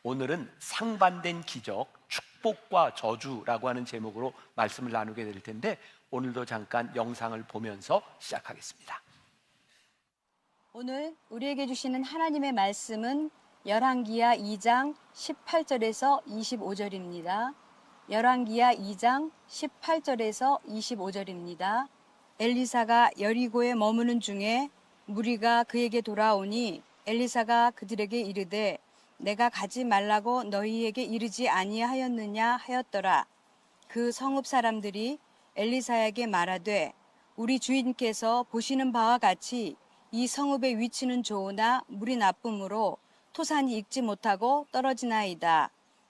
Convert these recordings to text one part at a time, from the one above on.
오늘은 상반된 기적, 축복과 저주라고 하는 제목으로 말씀을 나누게 될 텐데 오늘도 잠깐 영상을 보면서 시작하겠습니다. 오늘 우리에게 주시는 하나님의 말씀은 열왕기하 2장 18절에서 25절입니다. 열왕기하 2장 18절에서 25절입니다. 엘리사가 여리고에 머무는 중에 무리가 그에게 돌아오니 엘리사가 그들에게 이르되 내가 가지 말라고 너희에게 이르지 아니하였느냐 하였더라. 그 성읍 사람들이 엘리사에게 말하되 우리 주인께서 보시는 바와 같이 이 성읍의 위치는 좋으나 물이 나쁨으로 토산이 익지 못하고 떨어지나이다.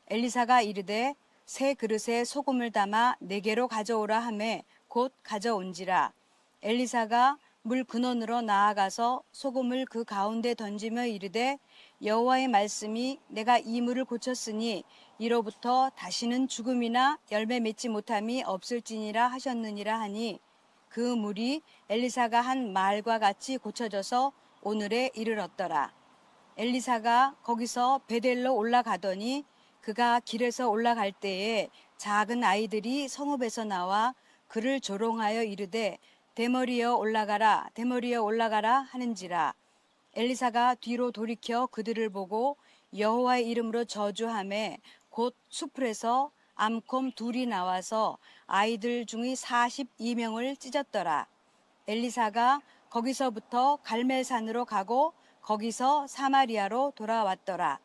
엘리사가 이르되 새 그릇에 소금을 담아 내게로 가져오라 하매 곧 가져온지라. 엘리사가 물 근원으로 나아가서 소금을 그 가운데 던지며 이르되 여호와의 말씀이 내가 이 물을 고쳤으니 이로부터 다시는 죽음이나 열매 맺지 못함이 없을지니라 하셨느니라 하니 그 물이 엘리사가 한 말과 같이 고쳐져서 오늘에 이르렀더라. 엘리사가 거기서 베델로 올라가더니 그가 길에서 올라갈 때에 작은 아이들이 성읍에서 나와 그를 조롱하여 이르되 대머리여 올라가라 대머리여 올라가라 하는지라. 엘리사가 뒤로 돌이켜 그들을 보고 여호와의 이름으로 저주하매 곧 수풀에서 암곰 둘이 나와서 아이들 중의 42명을 찢었더라. 엘리사가 거기서부터 갈멜산으로 가고 거기서 사마리아로 돌아왔더라.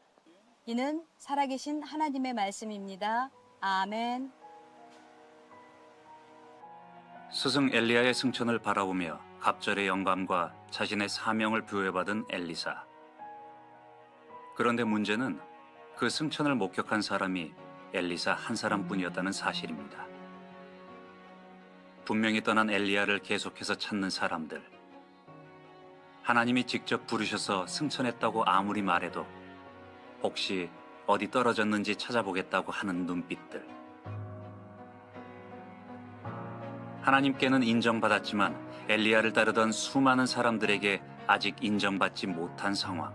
이는 살아계신 하나님의 말씀입니다. 아멘. 스승 엘리야의 승천을 바라보며 갑절의 영감과 자신의 사명을 부여받은 엘리사. 그런데 문제는 그 승천을 목격한 사람이 엘리사 한 사람뿐이었다는 사실입니다. 분명히 떠난 엘리야를 계속해서 찾는 사람들. 하나님이 직접 부르셔서 승천했다고 아무리 말해도 혹시 어디 떨어졌는지 찾아보겠다고 하는 눈빛들. 하나님께는 인정받았지만 엘리야를 따르던 수많은 사람들에게 아직 인정받지 못한 상황.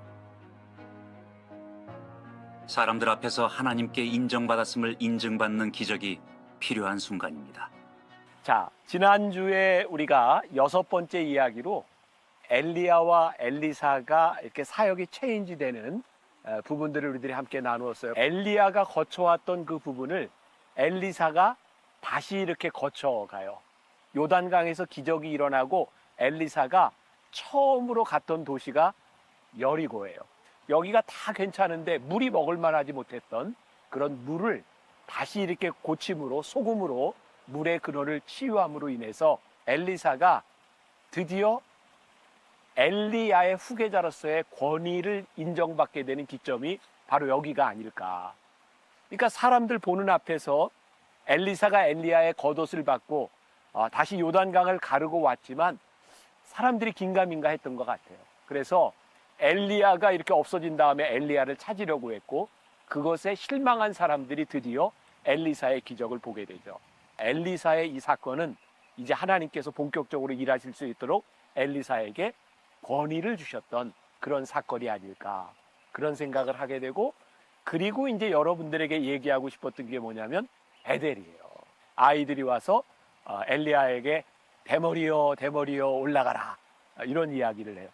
사람들 앞에서 하나님께 인정받았음을 인증받는 기적이 필요한 순간입니다. 자, 지난주에 우리가 6번째 이야기로 엘리야와 엘리사가 이렇게 사역이 체인지되는 부분들을 우리들이 함께 나누었어요. 엘리야가 거쳐왔던 그 부분을 엘리사가 다시 이렇게 거쳐가요. 요단강에서 기적이 일어나고 엘리사가 처음으로 갔던 도시가 여리고예요. 여기가 다 괜찮은데 물이 먹을 만하지 못했던 그런 물을 다시 이렇게 고침으로 소금으로 물의 근원을 치유함으로 인해서 엘리사가 드디어 엘리야의 후계자로서의 권위를 인정받게 되는 기점이 바로 여기가 아닐까. 그러니까 사람들 보는 앞에서 엘리사가 엘리야의 겉옷을 받고 다시 요단강을 가르고 왔지만 사람들이 긴가민가 했던 것 같아요. 그래서 엘리야가 이렇게 없어진 다음에 엘리야를 찾으려고 했고 그것에 실망한 사람들이 드디어 엘리사의 기적을 보게 되죠. 엘리사의 이 사건은 이제 하나님께서 본격적으로 일하실 수 있도록 엘리사에게 권위를 주셨던 그런 사건이 아닐까, 그런 생각을 하게 되고, 그리고 이제 여러분들에게 얘기하고 싶었던 게 뭐냐면 베델이에요. 아이들이 와서 엘리야에게 대머리여 대머리여 올라가라 이런 이야기를 해요.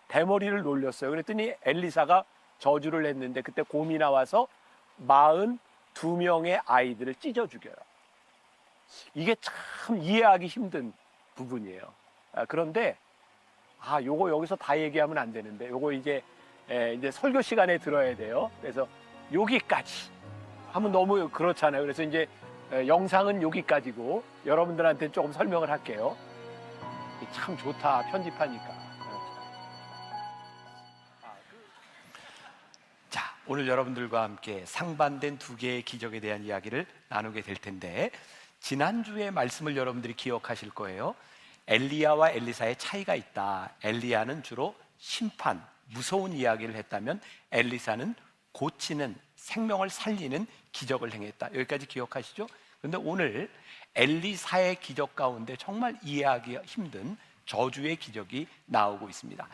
대머리를 놀렸어요. 그랬더니 엘리사가 저주를 했는데 그때 곰이 나와서 42명의 아이들을 찢어 죽여요. 이게 참 이해하기 힘든 부분이에요. 그런데 요거 여기서 다 얘기하면 안 되는데 요거 이제 설교 시간에 들어야 돼요. 그래서 여기까지 하면 너무 그렇잖아요. 그래서 이제 영상은 여기까지고 여러분들한테 조금 설명을 할게요. 참 좋다, 편집하니까. 자, 오늘 여러분들과 함께 상반된 두 개의 기적에 대한 이야기를 나누게 될 텐데 지난주의 말씀을 여러분들이 기억하실 거예요. 엘리야와 엘리사의 차이가 있다. 엘리야는 주로 심판, 무서운 이야기를 했다면 엘리사는 고치는, 생명을 살리는 기적을 행했다. 여기까지 기억하시죠? 그런데 오늘 엘리사의 기적 가운데 정말 이해하기 힘든 저주의 기적이 나오고 있습니다.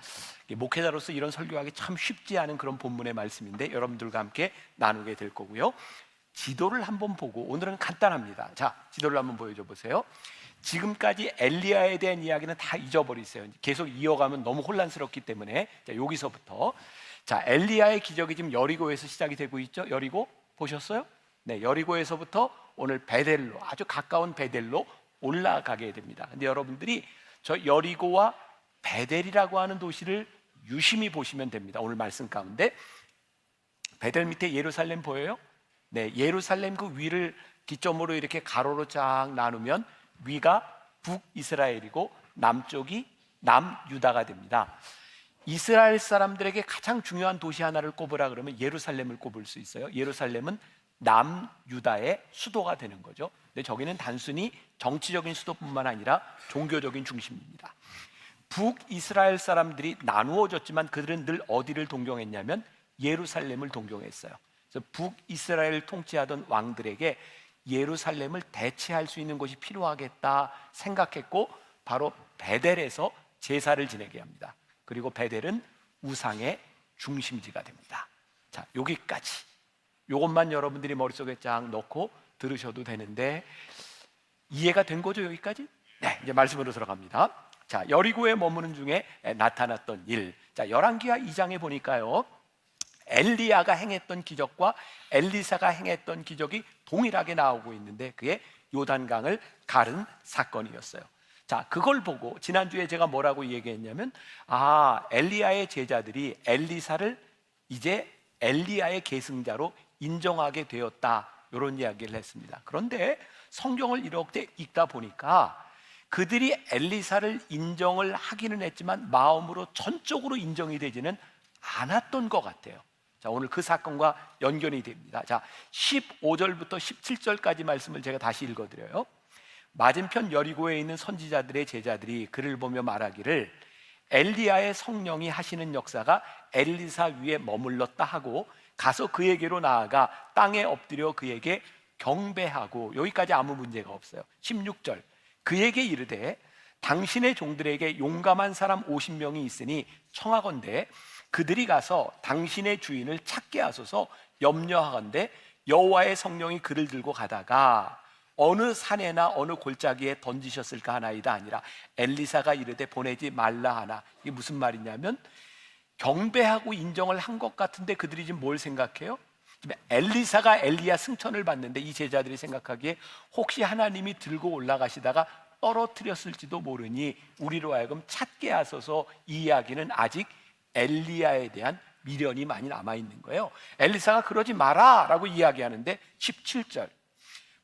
목회자로서 이런 설교하기 참 쉽지 않은 그런 본문의 말씀인데 여러분들과 함께 나누게 될 거고요. 지도를 한번 보고, 오늘은 간단합니다. 자, 지도를 한번 보여줘 보세요. 지금까지 엘리야에 대한 이야기는 다 잊어버리세요. 계속 이어가면 너무 혼란스럽기 때문에. 자, 여기서부터, 자, 엘리야의 기적이 지금 여리고에서 시작이 되고 있죠. 여리고 보셨어요? 네, 여리고에서부터 오늘 베델로, 아주 가까운 베델로 올라가게 됩니다. 근데 여러분들이 저 여리고와 베델이라고 하는 도시를 유심히 보시면 됩니다. 오늘 말씀 가운데 베델 밑에 예루살렘 보여요? 네, 예루살렘 그 위를 기점으로 이렇게 가로로 쫙 나누면 위가 북이스라엘이고 남쪽이 남유다가 됩니다. 이스라엘 사람들에게 가장 중요한 도시 하나를 꼽으라 그러면 예루살렘을 꼽을 수 있어요. 예루살렘은 남유다의 수도가 되는 거죠. 근데 저기는 단순히 정치적인 수도뿐만 아니라 종교적인 중심입니다. 북이스라엘 사람들이 나누어졌지만 그들은 늘 어디를 동경했냐면 예루살렘을 동경했어요. 그래서 북이스라엘 통치하던 왕들에게 예루살렘을 대체할 수 있는 곳이 필요하겠다 생각했고 바로 베델에서 제사를 지내게 합니다. 그리고 베델은 우상의 중심지가 됩니다. 자, 여기까지. 이것만 여러분들이 머릿속에 쫙 넣고 들으셔도 되는데 이해가 된 거죠, 여기까지? 네, 이제 말씀으로 들어갑니다. 자, 여리고에 머무는 중에 나타났던 일. 자, 열왕기하 2장에 보니까요, 엘리야가 행했던 기적과 엘리사가 행했던 기적이 동일하게 나오고 있는데 그게 요단강을 가른 사건이었어요. 자, 그걸 보고 지난주에 제가 뭐라고 얘기했냐면, 엘리야의 제자들이 엘리사를 이제 엘리야의 계승자로 인정하게 되었다, 이런 이야기를 했습니다. 그런데 성경을 이렇게 읽다 보니까 그들이 엘리사를 인정을 하기는 했지만 마음으로 전적으로 인정이 되지는 않았던 것 같아요. 자, 오늘 그 사건과 연결이 됩니다. 자, 15절부터 17절까지 말씀을 제가 다시 읽어드려요. 맞은편 여리고에 있는 선지자들의 제자들이 그를 보며 말하기를 엘리야의 성령이 하시는 역사가 엘리사 위에 머물렀다 하고 가서 그에게로 나아가 땅에 엎드려 그에게 경배하고, 여기까지 아무 문제가 없어요. 16절, 그에게 이르되 당신의 종들에게 용감한 사람 50명이 있으니 청하건대 그들이 가서 당신의 주인을 찾게 하소서. 염려하건대 여호와의 성령이 그를 들고 가다가 어느 산에나 어느 골짜기에 던지셨을까 하나이다 아니라 엘리사가 이르되 보내지 말라 하나. 이게 무슨 말이냐면 경배하고 인정을 한 것 같은데 그들이 지금 뭘 생각해요? 엘리사가 엘리야 승천을 받는데 이 제자들이 생각하기에 혹시 하나님이 들고 올라가시다가 떨어뜨렸을지도 모르니 우리로 하여금 찾게 하소서. 이 이야기는 아직 엘리야에 대한 미련이 많이 남아있는 거예요. 엘리사가 그러지 마라 라고 이야기하는데 17절,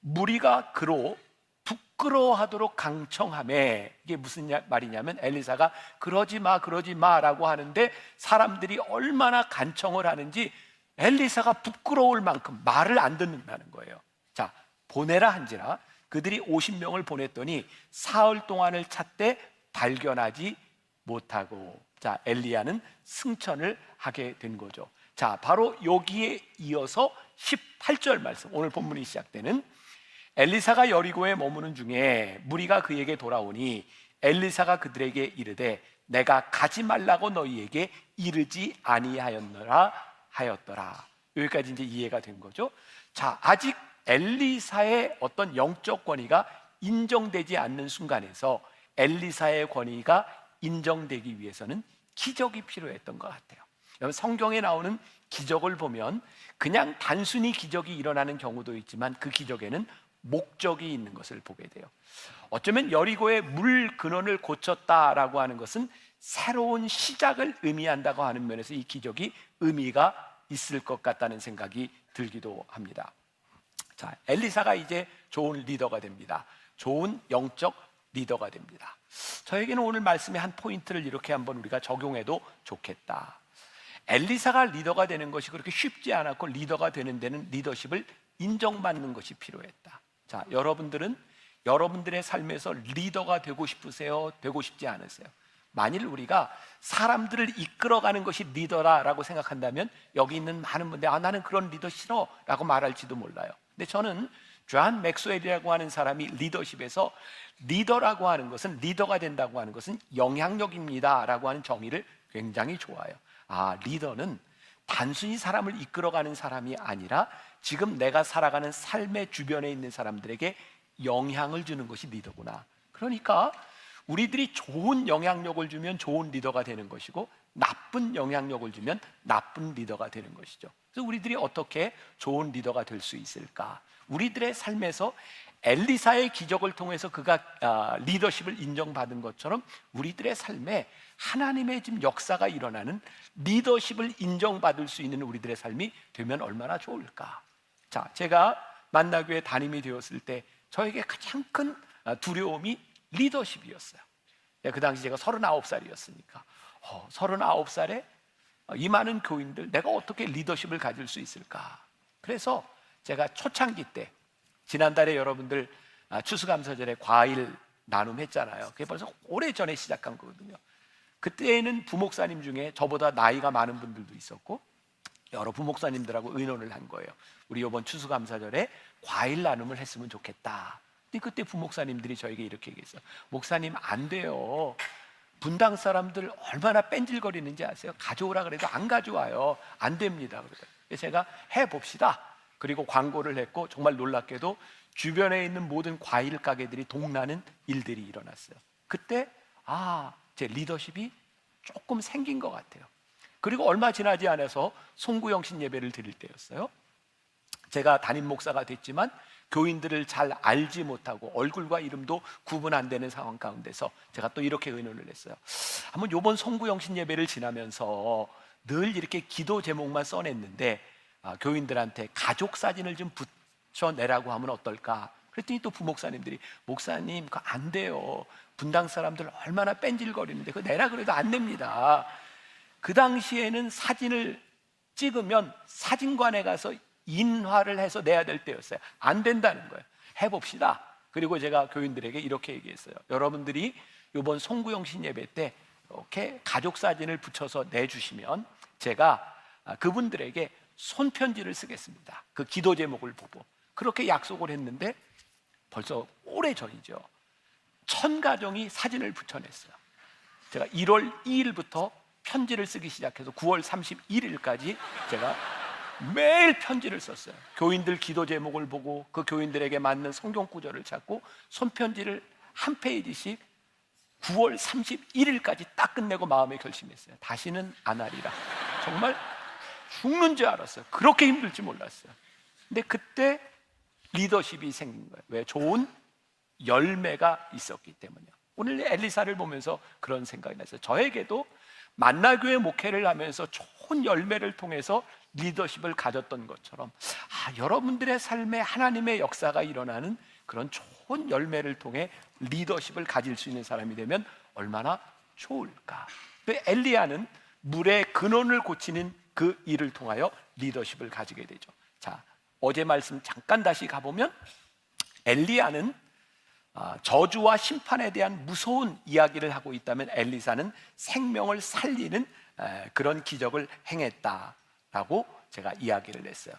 무리가 그로 부끄러워하도록 강청하매. 이게 무슨 말이냐면 엘리사가 그러지 마 그러지 마라고 하는데 사람들이 얼마나 간청을 하는지 엘리사가 부끄러울 만큼 말을 안 듣는다는 거예요. 자, 보내라 한지라 그들이 50명을 보냈더니 사흘 동안을 찾되 발견하지 못하고, 자, 엘리야는 승천을 하게 된 거죠. 자, 바로 여기에 이어서 18절 말씀, 오늘 본문이 시작되는 엘리사가 여리고에 머무는 중에 무리가 그에게 돌아오니 엘리사가 그들에게 이르되 내가 가지 말라고 너희에게 이르지 아니하였노라 하였더라. 여기까지 이제 이해가 된 거죠. 자, 아직 엘리사의 어떤 영적 권위가 인정되지 않는 순간에서 엘리사의 권위가 인정되기 위해서는 기적이 필요했던 것 같아요. 여러분, 성경에 나오는 기적을 보면 그냥 단순히 기적이 일어나는 경우도 있지만 그 기적에는 목적이 있는 것을 보게 돼요. 어쩌면 여리고의 물 근원을 고쳤다라고 하는 것은 새로운 시작을 의미한다고 하는 면에서 이 기적이 의미가 있을 것 같다는 생각이 들기도 합니다. 자, 엘리사가 이제 좋은 리더가 됩니다. 좋은 영적 리더가 됩니다. 저에게는 오늘 말씀의 한 포인트를 이렇게 한번 우리가 적용해도 좋겠다. 엘리사가 리더가 되는 것이 그렇게 쉽지 않았고 리더가 되는 데는 리더십을 인정받는 것이 필요했다. 자, 여러분들은 여러분들의 삶에서 리더가 되고 싶으세요? 되고 싶지 않으세요? 만일 우리가 사람들을 이끌어가는 것이 리더라라고 생각한다면 여기 있는 많은 분들 나는 그런 리더 싫어 라고 말할지도 몰라요. 근데 저는 존 맥스웰이라고 하는 사람이 리더십에서 리더라고 하는 것은, 리더가 된다고 하는 것은 영향력입니다 라고 하는 정의를 굉장히 좋아요. 리더는 단순히 사람을 이끌어가는 사람이 아니라 지금 내가 살아가는 삶의 주변에 있는 사람들에게 영향을 주는 것이 리더구나. 그러니까 우리들이 좋은 영향력을 주면 좋은 리더가 되는 것이고, 나쁜 영향력을 주면 나쁜 리더가 되는 것이죠. 그래서 우리들이 어떻게 좋은 리더가 될 수 있을까? 우리들의 삶에서 엘리사의 기적을 통해서 그가 리더십을 인정받은 것처럼 우리들의 삶에 하나님의 지금 역사가 일어나는, 리더십을 인정받을 수 있는 우리들의 삶이 되면 얼마나 좋을까? 자, 제가 만나교회 담임이 되었을 때 저에게 가장 큰 두려움이 리더십이었어요. 그 당시 제가 39살이었으니까 39살에 이 많은 교인들, 내가 어떻게 리더십을 가질 수 있을까? 그래서 제가 초창기 때, 지난달에 여러분들 추수감사절에 과일 나눔했잖아요. 그게 벌써 오래전에 시작한 거거든요. 그때는 부목사님 중에 저보다 나이가 많은 분들도 있었고 여러 부목사님들하고 의논을 한 거예요. 우리 이번 추수감사절에 과일 나눔을 했으면 좋겠다. 근데 그때 부목사님들이 저에게 이렇게 얘기했어요. 목사님, 안 돼요. 분당 사람들 얼마나 뺀질거리는지 아세요? 가져오라 그래도 안 가져와요. 안 됩니다. 그래서 제가 해봅시다. 그리고 광고를 했고, 정말 놀랍게도 주변에 있는 모든 과일 가게들이 동나는 일들이 일어났어요. 그때 제 리더십이 조금 생긴 것 같아요. 그리고 얼마 지나지 않아서 송구영신 예배를 드릴 때였어요. 제가 담임 목사가 됐지만 교인들을 잘 알지 못하고 얼굴과 이름도 구분 안 되는 상황 가운데서 제가 또 이렇게 의논을 했어요. 한번 요번 송구영신 예배를 지나면서 늘 이렇게 기도 제목만 써냈는데 교인들한테 가족 사진을 좀 붙여내라고 하면 어떨까? 그랬더니 또 부목사님들이, 목사님 그거 안 돼요. 분당 사람들 얼마나 뺀질거리는데 그거 내라 그래도 안 냅니다. 그 당시에는 사진을 찍으면 사진관에 가서 인화를 해서 내야 될 때였어요. 안 된다는 거예요. 해봅시다. 그리고 제가 교인들에게 이렇게 얘기했어요. 여러분들이 이번 송구영신 예배 때 이렇게 가족 사진을 붙여서 내주시면 제가 그분들에게 손편지를 쓰겠습니다. 그 기도 제목을 보고. 그렇게 약속을 했는데 벌써 오래전이죠. 1000가정이 사진을 붙여냈어요. 제가 1월 2일부터 편지를 쓰기 시작해서 9월 31일까지 제가 매일 편지를 썼어요. 교인들 기도 제목을 보고 그 교인들에게 맞는 성경 구절을 찾고 손편지를 한 페이지씩 9월 31일까지 딱 끝내고 마음에 결심했어요. 다시는 안 하리라. 정말 죽는 줄 알았어요. 그렇게 힘들지 몰랐어요. 근데 그때 리더십이 생긴 거예요. 왜? 좋은 열매가 있었기 때문이요. 오늘 엘리사를 보면서 그런 생각이 났어요. 저에게도 만나교회 목회를 하면서 좋은 열매를 통해서 리더십을 가졌던 것처럼 여러분들의 삶에 하나님의 역사가 일어나는 그런 좋은 열매를 통해 리더십을 가질 수 있는 사람이 되면 얼마나 좋을까. 엘리야는 물의 근원을 고치는 그 일을 통하여 리더십을 가지게 되죠. 자, 어제 말씀 잠깐 다시 가보면 엘리야는 저주와 심판에 대한 무서운 이야기를 하고 있다면 엘리사는 생명을 살리는 그런 기적을 행했다라고 제가 이야기를 했어요.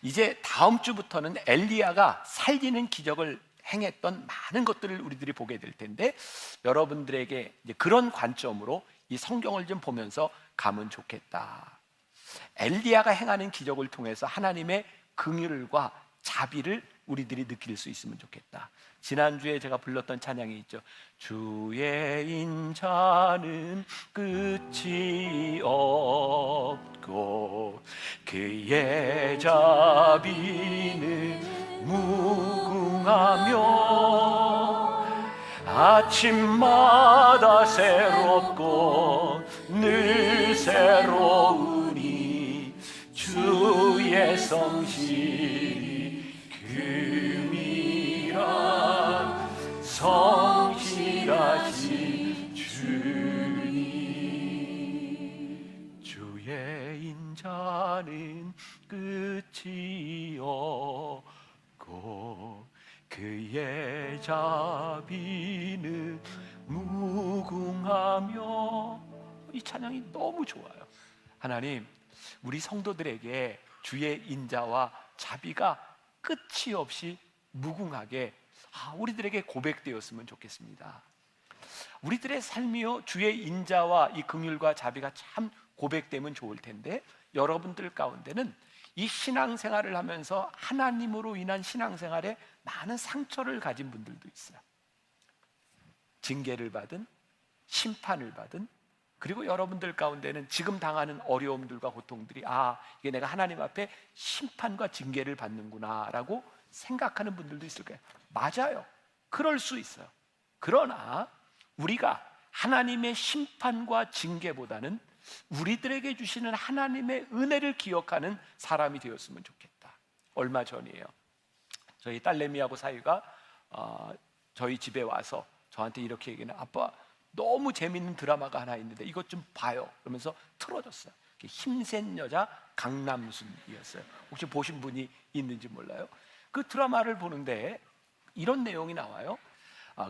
이제 다음 주부터는 엘리야가 살리는 기적을 행했던 많은 것들을 우리들이 보게 될 텐데 여러분들에게 이제 그런 관점으로 이 성경을 좀 보면서 가면 좋겠다. 엘리야가 행하는 기적을 통해서 하나님의 긍휼과 자비를 우리들이 느낄 수 있으면 좋겠다. 지난주에 제가 불렀던 찬양이 있죠. 주의 인자는 끝이 없고 그의 자비는 무궁하며 아침마다 새롭고 늘 새로우니 주의 성실이 금이라 성실하신 주님. 주의 인자는 끝이 없고 그의 자비는 무궁하며. 이 찬양이 너무 좋아요. 하나님, 우리 성도들에게 주의 인자와 자비가 끝이 없이 무궁하게 우리들에게 고백되었으면 좋겠습니다. 우리들의 삶이요 주의 인자와 이 긍휼과 자비가 참 고백되면 좋을 텐데, 여러분들 가운데는 이 신앙생활을 하면서 하나님으로 인한 신앙생활에 많은 상처를 가진 분들도 있어요. 징계를 받은, 심판을 받은, 그리고 여러분들 가운데는 지금 당하는 어려움들과 고통들이 이게 내가 하나님 앞에 심판과 징계를 받는구나 라고 생각하는 분들도 있을 거예요. 맞아요, 그럴 수 있어요. 그러나 우리가 하나님의 심판과 징계보다는 우리들에게 주시는 하나님의 은혜를 기억하는 사람이 되었으면 좋겠다. 얼마 전이에요, 저희 딸내미하고 사위가 저희 집에 와서 저한테 이렇게 얘기는, 아빠 너무 재밌는 드라마가 하나 있는데 이것 좀 봐요 그러면서 틀어줬어요. 힘센 여자 강남순이었어요. 혹시 보신 분이 있는지 몰라요. 그 드라마를 보는데 이런 내용이 나와요.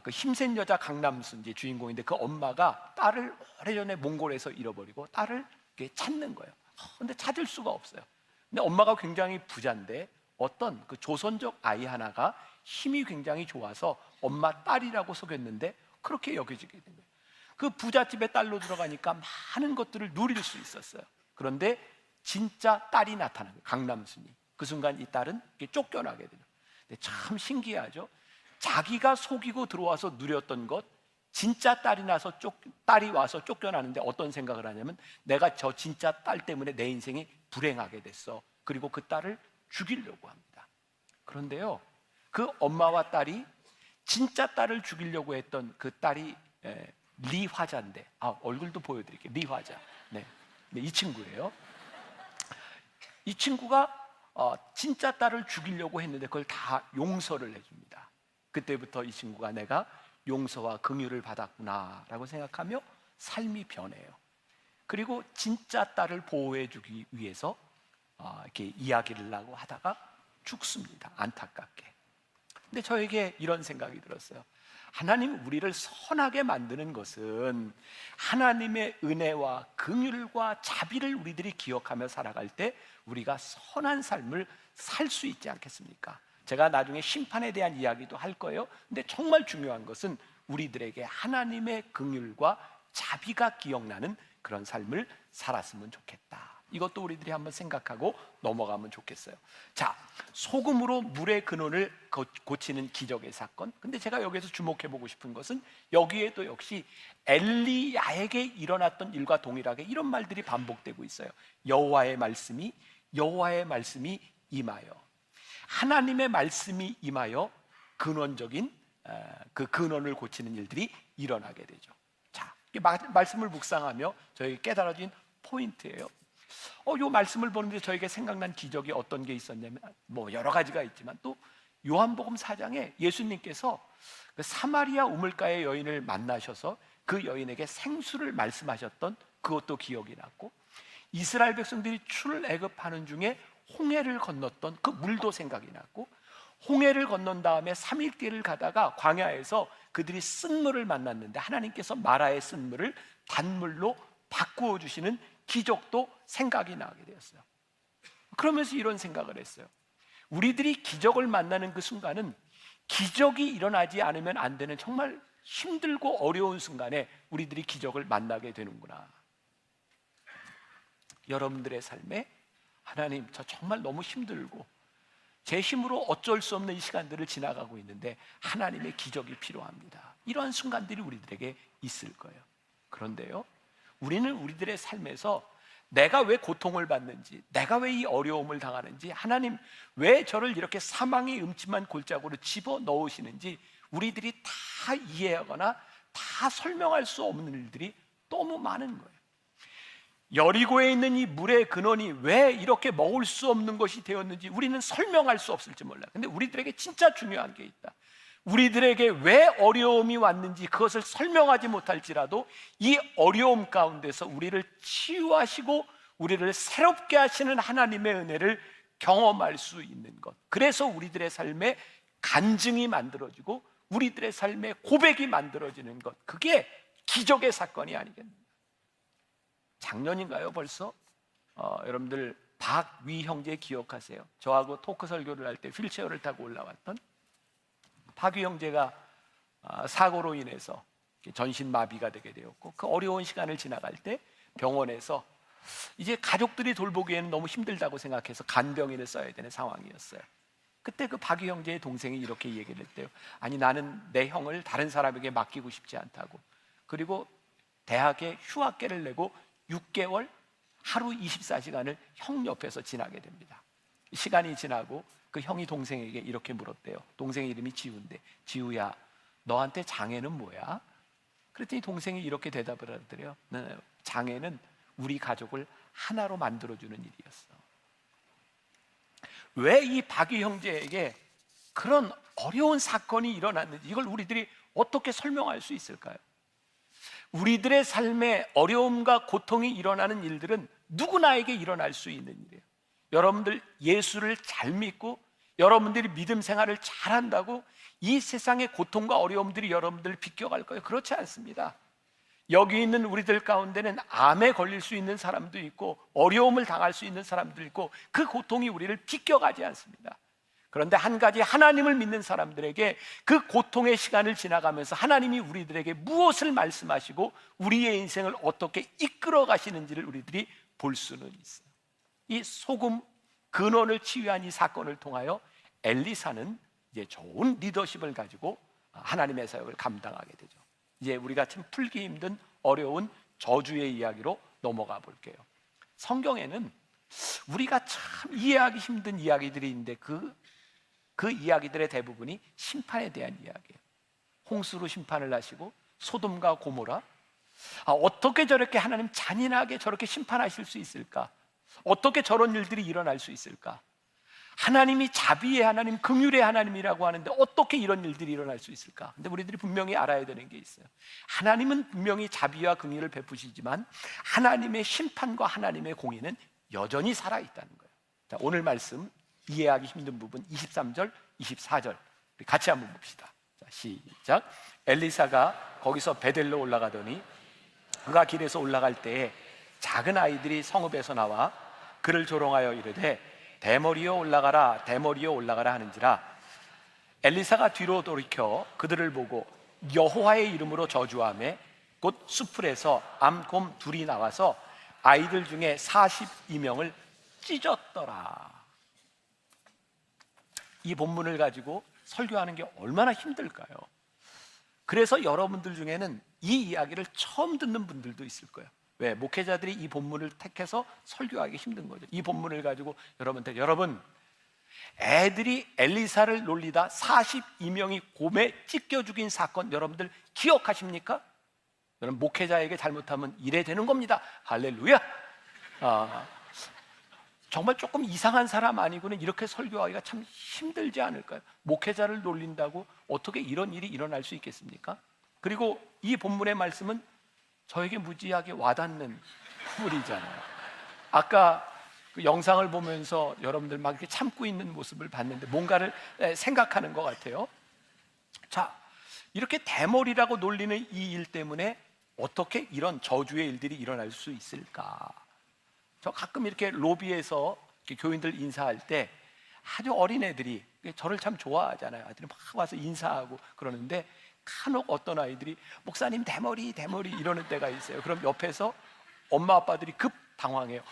그 힘센 여자 강남순 이제 주인공인데, 그 엄마가 딸을 오래전에 몽골에서 잃어버리고 딸을 이렇게 찾는 거예요. 근데 찾을 수가 없어요. 근데 엄마가 굉장히 부자인데 어떤 그 조선족 아이 하나가 힘이 굉장히 좋아서 엄마 딸이라고 속였는데 그렇게 여겨지게 된 거예요. 그 부잣집의 딸로 들어가니까 많은 것들을 누릴 수 있었어요. 그런데 진짜 딸이 나타난 거예요, 강남순이. 그 순간 이 딸은 쫓겨나게 돼요. 근데 참 신기하죠. 자기가 속이고 들어와서 누렸던 것, 진짜 딸이 와서 쫓겨나는데 어떤 생각을 하냐면, 내가 저 진짜 딸 때문에 내 인생이 불행하게 됐어. 그리고 그 딸을 죽이려고 합니다. 그런데요, 그 엄마와 딸이 진짜 딸을 죽이려고 했던 그 딸이 리화자인데, 얼굴도 보여드릴게요. 리화자. 네, 이 친구예요. 이 친구가 진짜 딸을 죽이려고 했는데 그걸 다 용서를 해줍니다. 그때부터 이 친구가 내가 용서와 긍휼을 받았구나 라고 생각하며 삶이 변해요. 그리고 진짜 딸을 보호해주기 위해서 이렇게 이야기를 하고 하다가 죽습니다, 안타깝게. 근데 저에게 이런 생각이 들었어요. 하나님 우리를 선하게 만드는 것은 하나님의 은혜와 긍휼과 자비를 우리들이 기억하며 살아갈 때 우리가 선한 삶을 살 수 있지 않겠습니까? 제가 나중에 심판에 대한 이야기도 할 거예요. 근데 정말 중요한 것은 우리들에게 하나님의 긍휼과 자비가 기억나는 그런 삶을 살았으면 좋겠다. 이것도 우리들이 한번 생각하고 넘어가면 좋겠어요. 자, 소금으로 물의 근원을 고치는 기적의 사건. 근데 제가 여기서 주목해보고 싶은 것은 여기에도 역시 엘리야에게 일어났던 일과 동일하게 이런 말들이 반복되고 있어요. 여호와의 말씀이 임하여. 하나님의 말씀이 임하여 근원적인 그 근원을 고치는 일들이 일어나게 되죠. 자, 말씀을 묵상하며 저에게 깨달아진 포인트예요. 이 말씀을 보는데 저에게 생각난 기적이 어떤 게 있었냐면, 여러 가지가 있지만 또 요한복음 4장에 예수님께서 그 사마리아 우물가의 여인을 만나셔서 그 여인에게 생수를 말씀하셨던 그것도 기억이 났고, 이스라엘 백성들이 출애굽하는 중에 홍해를 건넜던 그 물도 생각이 났고, 홍해를 건넌 다음에 3일 길을 가다가 광야에서 그들이 쓴물을 만났는데 하나님께서 마라의 쓴물을 단물로 바꾸어 주시는 기적도 생각이 나게 되었어요. 그러면서 이런 생각을 했어요. 우리들이 기적을 만나는 그 순간은 기적이 일어나지 않으면 안 되는 정말 힘들고 어려운 순간에 우리들이 기적을 만나게 되는구나. 여러분들의 삶에 하나님, 저 정말 너무 힘들고 제 힘으로 어쩔 수 없는 이 시간들을 지나가고 있는데 하나님의 기적이 필요합니다. 이러한 순간들이 우리들에게 있을 거예요. 그런데요, 우리는 우리들의 삶에서 내가 왜 고통을 받는지, 내가 왜 이 어려움을 당하는지, 하나님 왜 저를 이렇게 사망의 음침한 골짜기로 집어넣으시는지 우리들이 다 이해하거나 다 설명할 수 없는 일들이 너무 많은 거예요. 여리고에 있는 이 물의 근원이 왜 이렇게 먹을 수 없는 것이 되었는지 우리는 설명할 수 없을지 몰라요. 근데 우리들에게 진짜 중요한 게 있다. 우리들에게 왜 어려움이 왔는지 그것을 설명하지 못할지라도 이 어려움 가운데서 우리를 치유하시고 우리를 새롭게 하시는 하나님의 은혜를 경험할 수 있는 것, 그래서 우리들의 삶에 간증이 만들어지고 우리들의 삶에 고백이 만들어지는 것, 그게 기적의 사건이 아니겠는가. 작년인가요 벌써? 여러분들 박위 형제 기억하세요? 저하고 토크 설교를 할 때 휠체어를 타고 올라왔던 박유 형제가 사고로 인해서 전신마비가 되게 되었고, 그 어려운 시간을 지나갈 때 병원에서 이제 가족들이 돌보기에는 너무 힘들다고 생각해서 간병인을 써야 되는 상황이었어요. 그때 그 박유 형제의 동생이 이렇게 얘기를 했대요. 아니, 나는 내 형을 다른 사람에게 맡기고 싶지 않다고. 그리고 대학에 휴학계를 내고 6개월 하루 24시간을 형 옆에서 지나게 됩니다. 시간이 지나고 그 형이 동생에게 이렇게 물었대요. 동생 이름이 지우인데, 지우야, 너한테 장애는 뭐야? 그랬더니 동생이 이렇게 대답을 하더래요. 장애는 우리 가족을 하나로 만들어주는 일이었어. 왜 이 박유 형제에게 그런 어려운 사건이 일어났는지, 이걸 우리들이 어떻게 설명할 수 있을까요? 우리들의 삶에 어려움과 고통이 일어나는 일들은 누구나에게 일어날 수 있는 일이에요. 여러분들 예수를 잘 믿고 여러분들이 믿음 생활을 잘한다고 이 세상의 고통과 어려움들이 여러분들을 비껴갈 거예요? 그렇지 않습니다. 여기 있는 우리들 가운데는 암에 걸릴 수 있는 사람도 있고 어려움을 당할 수 있는 사람도 있고 그 고통이 우리를 비껴가지 않습니다. 그런데 한 가지, 하나님을 믿는 사람들에게 그 고통의 시간을 지나가면서 하나님이 우리들에게 무엇을 말씀하시고 우리의 인생을 어떻게 이끌어 가시는지를 우리들이 볼 수는 있어요. 이 소금 근원을 치유한 이 사건을 통하여 엘리사는 이제 좋은 리더십을 가지고 하나님의 사역을 감당하게 되죠. 이제 우리가 참 풀기 힘든 어려운 저주의 이야기로 넘어가 볼게요. 성경에는 우리가 참 이해하기 힘든 이야기들이 있는데 그 이야기들의 대부분이 심판에 대한 이야기예요. 홍수로 심판을 하시고 소돔과 고모라, 어떻게 저렇게 하나님 잔인하게 저렇게 심판하실 수 있을까? 어떻게 저런 일들이 일어날 수 있을까? 하나님이 자비의 하나님, 긍휼의 하나님이라고 하는데 어떻게 이런 일들이 일어날 수 있을까? 근데 우리들이 분명히 알아야 되는 게 있어요. 하나님은 분명히 자비와 긍휼을 베푸시지만 하나님의 심판과 하나님의 공의는 여전히 살아있다는 거예요. 자, 오늘 말씀 이해하기 힘든 부분 23절, 24절 우리 같이 한번 봅시다. 자, 시작. 엘리사가 거기서 베델로 올라가더니 그가 길에서 올라갈 때에 작은 아이들이 성읍에서 나와 그를 조롱하여 이르되 대머리여 올라가라, 대머리여 올라가라 하는지라. 엘리사가 뒤로 돌이켜 그들을 보고 여호와의 이름으로 저주하며 곧 수풀에서 암곰 둘이 나와서 아이들 중에 42명을 찢었더라. 이 본문을 가지고 설교하는 게 얼마나 힘들까요? 그래서 여러분들 중에는 이 이야기를 처음 듣는 분들도 있을 거예요. 왜? 목회자들이 이 본문을 택해서 설교하기 힘든 거죠. 이 본문을 가지고 여러분, 애들이 엘리사를 놀리다 42명이 곰에 찢겨 죽인 사건 여러분들 기억하십니까? 여러분, 목회자에게 잘못하면 이래 되는 겁니다. 할렐루야. 정말 조금 이상한 사람 아니고는 이렇게 설교하기가 참 힘들지 않을까요? 목회자를 놀린다고 어떻게 이런 일이 일어날 수 있겠습니까? 그리고 이 본문의 말씀은 저에게 무지하게 와닿는 부분이잖아요. 아까 그 영상을 보면서 여러분들 막 이렇게 참고 있는 모습을 봤는데 뭔가를 생각하는 것 같아요. 자, 이렇게 대머리라고 놀리는 이 일 때문에 어떻게 이런 저주의 일들이 일어날 수 있을까? 저 가끔 이렇게 로비에서 이렇게 교인들 인사할 때 아주 어린 애들이 저를 참 좋아하잖아요. 아이들이 막 와서 인사하고 그러는데 간혹 어떤 아이들이 목사님 대머리 이러는 때가 있어요. 그럼 옆에서 엄마 아빠들이 급 당황해요.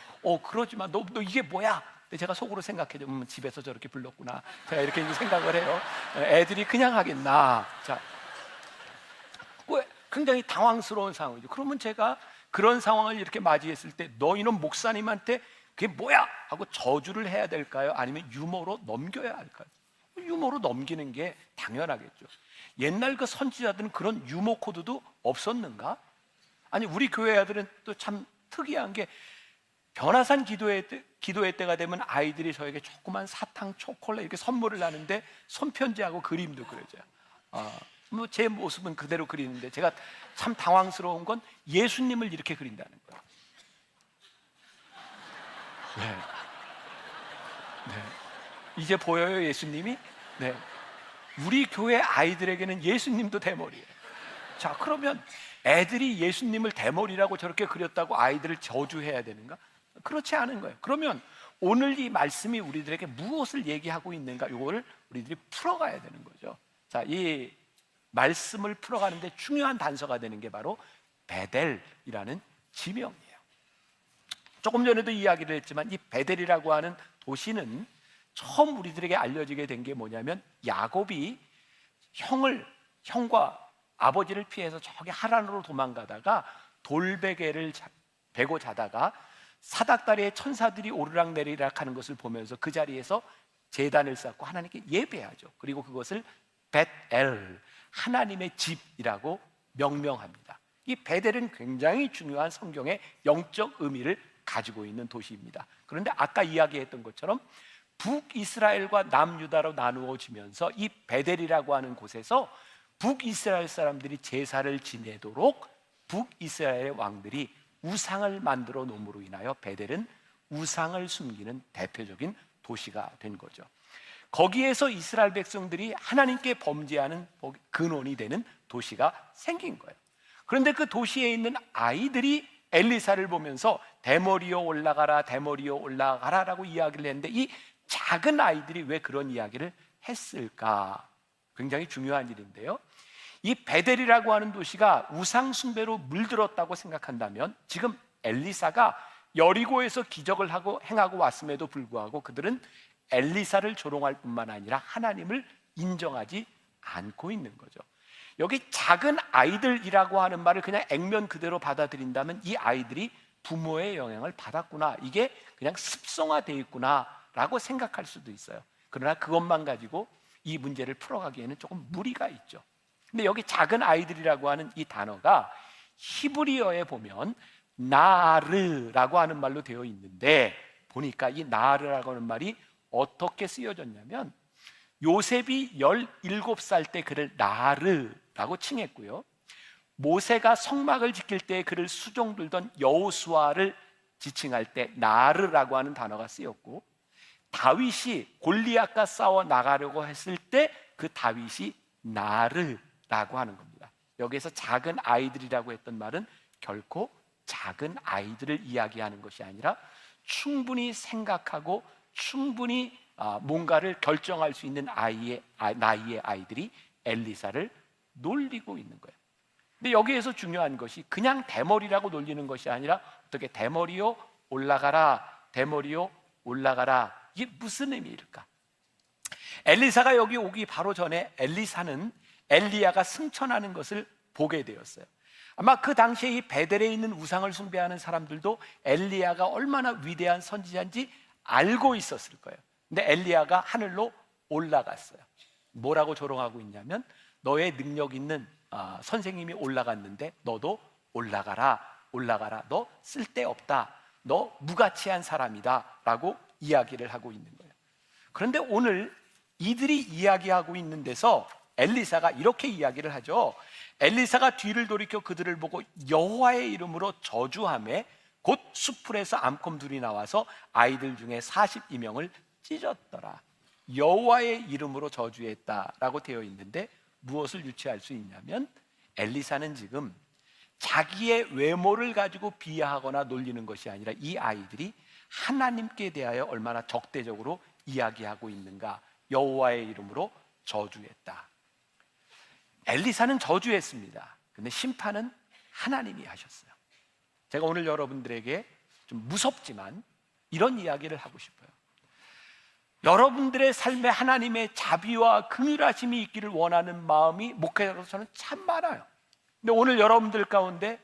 그러지 마. 너 이게 뭐야? 근데 제가 속으로 생각해요. 집에서 저렇게 불렀구나. 제가 이렇게 생각을 해요. 애들이 그냥 하겠나. 자, 굉장히 당황스러운 상황이죠. 그러면 제가 그런 상황을 이렇게 맞이했을 때 너희는 목사님한테 그게 뭐야? 하고 저주를 해야 될까요? 아니면 유머로 넘겨야 할까요? 유머로 넘기는 게 당연하겠죠. 옛날 그 선지자들은 그런 유머 코드도 없었는가? 아니, 우리 교회 아들은 또 참 특이한 게 변화산 기도회 때가 되면 아이들이 저에게 조그만 사탕, 초콜릿 이렇게 선물을 하는데 손편지하고 그림도 그려져요. 뭐 제 모습은 그대로 그리는데 제가 참 당황스러운 건 예수님을 이렇게 그린다는 거예요. 네. 이제 보여요, 예수님이? 네. 우리 교회 아이들에게는 예수님도 대머리예요. 자, 그러면 애들이 예수님을 대머리라고 저렇게 그렸다고 아이들을 저주해야 되는가? 그렇지 않은 거예요. 그러면 오늘 이 말씀이 우리들에게 무엇을 얘기하고 있는가? 이거를 우리들이 풀어가야 되는 거죠. 자, 이 말씀을 풀어가는데 중요한 단서가 되는 게 바로 베델이라는 지명이에요. 조금 전에도 이야기를 했지만 이 베델이라고 하는 도시는 처음 우리들에게 알려지게 된 게 뭐냐면, 야곱이 형과 아버지를 피해서 저기 하란으로 도망가다가 돌베개를 베고 자다가 사닥다리에 천사들이 오르락내리락 하는 것을 보면서 그 자리에서 제단을 쌓고 하나님께 예배하죠. 그리고 그것을 벳엘, 하나님의 집이라고 명명합니다. 이 베델은 굉장히 중요한 성경의 영적 의미를 가지고 있는 도시입니다. 그런데 아까 이야기했던 것처럼 북이스라엘과 남유다로 나누어지면서 이 베델이라고 하는 곳에서 북이스라엘 사람들이 제사를 지내도록 북이스라엘의 왕들이 우상을 만들어 놓음으로 인하여 베델은 우상을 숨기는 대표적인 도시가 된 거죠. 거기에서 이스라엘 백성들이 하나님께 범죄하는 근원이 되는 도시가 생긴 거예요. 그런데 그 도시에 있는 아이들이 엘리사를 보면서 대머리여 올라가라, 대머리여 올라가라 라고 이야기를 했는데, 이 작은 아이들이 왜 그런 이야기를 했을까? 굉장히 중요한 일인데요, 이 베델이라고 하는 도시가 우상 숭배로 물들었다고 생각한다면, 지금 엘리사가 여리고에서 기적을 행하고 왔음에도 불구하고 그들은 엘리사를 조롱할 뿐만 아니라 하나님을 인정하지 않고 있는 거죠. 여기 작은 아이들이라고 하는 말을 그냥 액면 그대로 받아들인다면 이 아이들이 부모의 영향을 받았구나, 이게 그냥 습성화되어 있구나 라고 생각할 수도 있어요. 그러나 그것만 가지고 이 문제를 풀어가기에는 조금 무리가 있죠. 근데 여기 작은 아이들이라고 하는 이 단어가 히브리어에 보면 나르라고 하는 말로 되어 있는데, 보니까 이 나르라고 하는 말이 어떻게 쓰여졌냐면, 요셉이 17살 때 그를 나르라고 칭했고요, 모세가 성막을 지킬 때 그를 수종들던 여호수아를 지칭할 때 나르라고 하는 단어가 쓰였고, 다윗이 골리앗과 싸워 나가려고 했을 때 그 다윗이 나르라고 하는 겁니다. 여기에서 작은 아이들이라고 했던 말은 결코 작은 아이들을 이야기하는 것이 아니라 충분히 생각하고 충분히 뭔가를 결정할 수 있는 나이의 아이들이 엘리사를 놀리고 있는 거예요. 근데 여기에서 중요한 것이 그냥 대머리라고 놀리는 것이 아니라, 어떻게 대머리요 올라가라, 대머리요 올라가라, 이게 무슨 의미일까? 엘리사가 여기 오기 바로 전에 엘리사는 엘리야가 승천하는 것을 보게 되었어요. 아마 그 당시에 이 베델에 있는 우상을 숭배하는 사람들도 엘리야가 얼마나 위대한 선지자인지 알고 있었을 거예요. 근데 엘리야가 하늘로 올라갔어요. 뭐라고 조롱하고 있냐면, 너의 능력 있는 선생님이 올라갔는데 너도 올라가라, 올라가라, 너 쓸데없다, 너 무가치한 사람이다 라고 이야기를 하고 있는 거예요. 그런데 오늘 이들이 이야기하고 있는 데서 엘리사가 이렇게 이야기를 하죠. 엘리사가 뒤를 돌이켜 그들을 보고 여호와의 이름으로 저주하매 곧 수풀에서 암컷 둘이 나와서 아이들 중에 42명을 찢었더라. 여호와의 이름으로 저주했다라고 되어 있는데, 무엇을 유추할 수 있냐면, 엘리사는 지금 자기의 외모를 가지고 비하하거나 놀리는 것이 아니라 이 아이들이 하나님께 대하여 얼마나 적대적으로 이야기하고 있는가. 여호와의 이름으로 저주했다. 엘리사는 저주했습니다. 근데 심판은 하나님이 하셨어요. 제가 오늘 여러분들에게 좀 무섭지만 이런 이야기를 하고 싶어요. 여러분들의 삶에 하나님의 자비와 긍휼하심이 있기를 원하는 마음이 목회자로서 저는 참 많아요. 근데 오늘 여러분들 가운데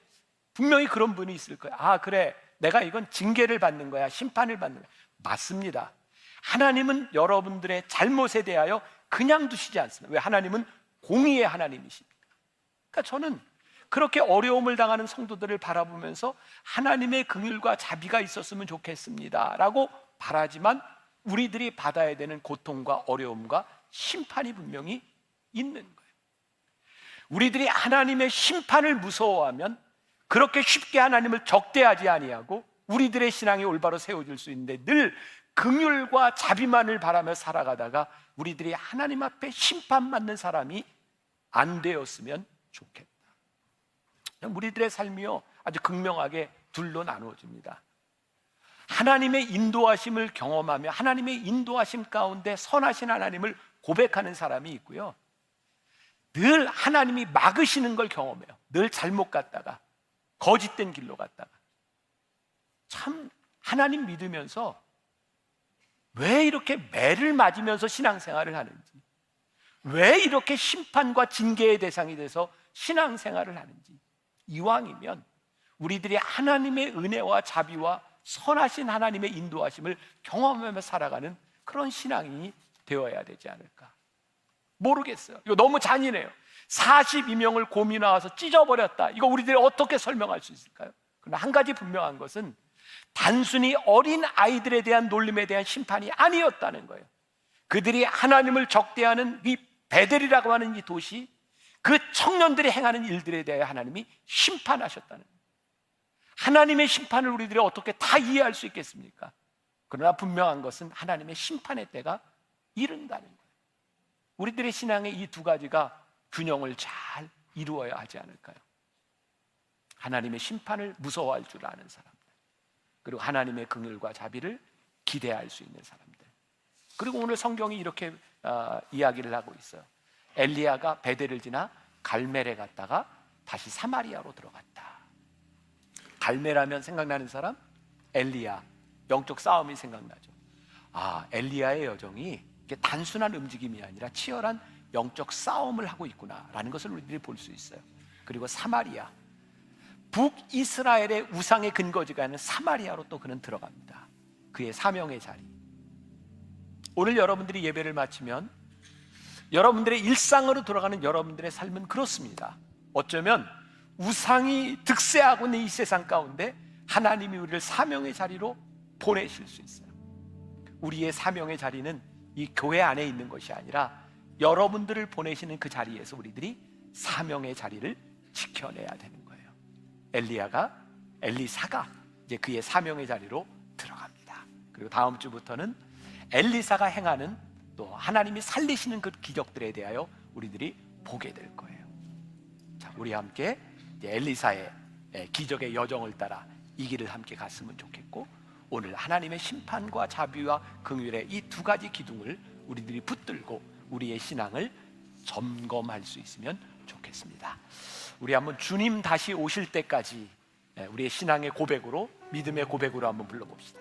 분명히 그런 분이 있을 거예요. 아, 그래, 내가 이건 징계를 받는 거야, 심판을 받는 거야. 맞습니다. 하나님은 여러분들의 잘못에 대하여 그냥 두시지 않습니다. 왜? 하나님은 공의의 하나님이십니까? 그러니까 저는 그렇게 어려움을 당하는 성도들을 바라보면서 하나님의 긍휼과 자비가 있었으면 좋겠습니다 라고 바라지만, 우리들이 받아야 되는 고통과 어려움과 심판이 분명히 있는 거예요. 우리들이 하나님의 심판을 무서워하면 그렇게 쉽게 하나님을 적대하지 아니하고 우리들의 신앙이 올바로 세워질 수 있는데, 늘 긍휼과 자비만을 바라며 살아가다가 우리들이 하나님 앞에 심판받는 사람이 안 되었으면 좋겠다. 우리들의 삶이요, 아주 극명하게 둘로 나누어집니다. 하나님의 인도하심을 경험하며 하나님의 인도하심 가운데 선하신 하나님을 고백하는 사람이 있고요, 늘 하나님이 막으시는 걸 경험해요. 늘 잘못 갔다가, 거짓된 길로 갔다가. 참 하나님 믿으면서 왜 이렇게 매를 맞으면서 신앙생활을 하는지, 왜 이렇게 심판과 징계의 대상이 돼서 신앙생활을 하는지, 이왕이면 우리들이 하나님의 은혜와 자비와 선하신 하나님의 인도하심을 경험하며 살아가는 그런 신앙이 되어야 되지 않을까. 모르겠어요. 이거 너무 잔인해요. 42명을 곰이 나와서 찢어버렸다. 이거 우리들이 어떻게 설명할 수 있을까요? 그러나 한 가지 분명한 것은 단순히 어린 아이들에 대한 놀림에 대한 심판이 아니었다는 거예요. 그들이 하나님을 적대하는 이 베델이라고 하는 이 도시, 그 청년들이 행하는 일들에 대해 하나님이 심판하셨다는 거예요. 하나님의 심판을 우리들이 어떻게 다 이해할 수 있겠습니까? 그러나 분명한 것은 하나님의 심판의 때가 이른다는 거예요. 우리들의 신앙의 이 두 가지가 균형을 잘 이루어야 하지 않을까요? 하나님의 심판을 무서워할 줄 아는 사람들, 그리고 하나님의 긍휼과 자비를 기대할 수 있는 사람들. 그리고 오늘 성경이 이렇게 이야기를 하고 있어요. 엘리야가 베델을 지나 갈멜에 갔다가 다시 사마리아로 들어갔다. 갈멜하면 생각나는 사람? 엘리야, 영적 싸움이 생각나죠. 엘리야의 여정이 이게 단순한 움직임이 아니라 치열한 영적 싸움을 하고 있구나라는 것을 우리들이 볼 수 있어요. 그리고 사마리아, 북이스라엘의 우상의 근거지가 있는 사마리아로 또 그는 들어갑니다. 그의 사명의 자리. 오늘 여러분들이 예배를 마치면 여러분들의 일상으로 돌아가는 여러분들의 삶은 그렇습니다. 어쩌면 우상이 득세하고 있는 이 세상 가운데 하나님이 우리를 사명의 자리로 보내실 수 있어요. 우리의 사명의 자리는 이 교회 안에 있는 것이 아니라 여러분들을 보내시는 그 자리에서 우리들이 사명의 자리를 지켜내야 되는 거예요. 엘리사가 이제 그의 사명의 자리로 들어갑니다. 그리고 다음 주부터는 엘리사가 행하는 또 하나님이 살리시는 그 기적들에 대하여 우리들이 보게 될 거예요. 자, 우리 함께 이제 엘리사의 기적의 여정을 따라 이 길을 함께 갔으면 좋겠고, 오늘 하나님의 심판과 자비와 긍휼의 이 두 가지 기둥을 우리들이 붙들고 우리의 신앙을 점검할 수 있으면 좋겠습니다. 우리 한번 주님 다시 오실 때까지 우리의 신앙의 고백으로, 믿음의 고백으로 한번 불러봅시다.